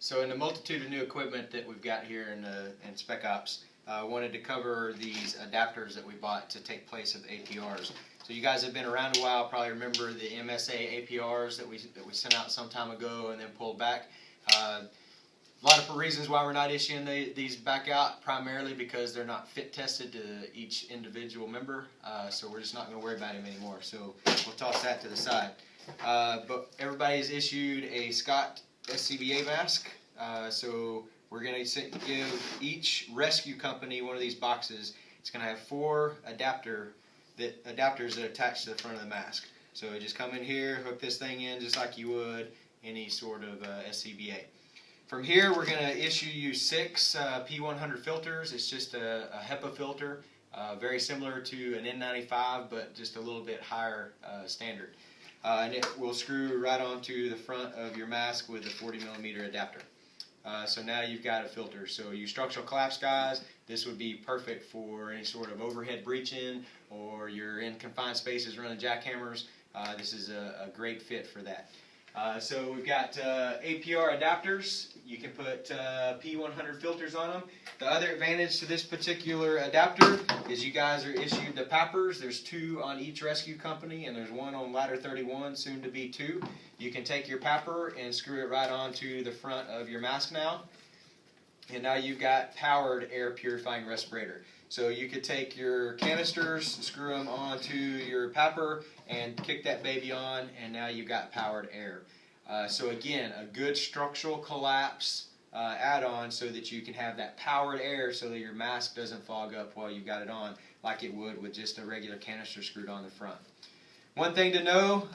So in the multitude of new equipment that we've got here in Spec Ops, I wanted to cover these adapters that we bought to take place of APRs. So you guys have been around a while, probably remember the MSA APRs that we sent out some time ago and then pulled back. A lot of reasons why we're not issuing these back out, primarily because they're not fit tested to each individual member, so we're just not going to worry about them anymore. So we'll toss that to the side. But everybody's issued a Scott SCBA mask, so we're going to give each rescue company one of these boxes. It's going to have 4 adapters that attach to the front of the mask. So just come in here, hook this thing in just like you would any sort of SCBA. From here, we're going to issue you 6 P100 filters. It's just a HEPA filter, very similar to an N95, but just a little bit higher standard. And it will screw right onto the front of your mask with a 40mm adapter. So now you've got a filter. So you structural collapse guys, this would be perfect for any sort of overhead breaching, or you're in confined spaces running jackhammers. This is a great fit for that. So we've got APR adapters. You can put P100 filters on them. The other advantage to this particular adapter is you guys are issued the PAPRs. There's 2 on each rescue company, and there's 1 on ladder 31, soon to be 2. You can take your PAPR and screw it right onto the front of your mask now. And now you've got powered air purifying respirator. So you could take your canisters, screw them onto your PAPR, and kick that baby on, and now you've got powered air. So again, a good structural collapse add-on so that you can have that powered air so that your mask doesn't fog up while you've got it on like it would with just a regular canister screwed on the front. One thing to know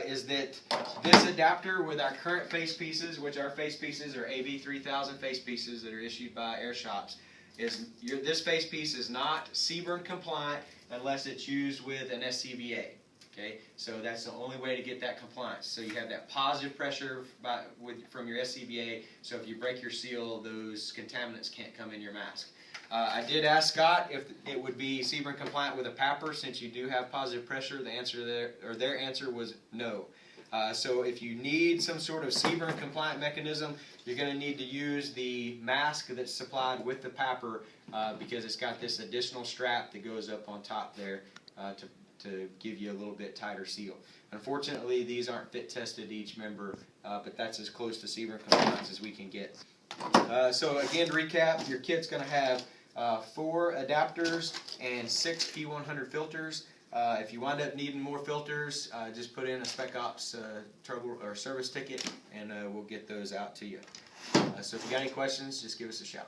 is that this adapter with our current face pieces, which our face pieces are AB3000 face pieces that are issued by air shops, this face piece is not CBRN compliant unless it's used with an SCBA. Okay, so that's the only way to get that compliance. So you have that positive pressure from your SCBA, so if you break your seal, those contaminants can't come in your mask. I did ask Scott if it would be CBRN compliant with a PAPR, since you do have positive pressure. The answer their answer was no. So if you need some sort of CBRN compliant mechanism, you're going to need to use the mask that's supplied with the PAPR, because it's got this additional strap that goes up on top there to give you a little bit tighter seal. Unfortunately, these aren't fit tested to each member, but that's as close to CBRN compliance as we can get. So again, to recap, your kit's going to have 4 adapters and 6 P100 filters. If you wind up needing more filters, just put in a Spec Ops trouble or service ticket, and we'll get those out to you. So if you got any questions, just give us a shout.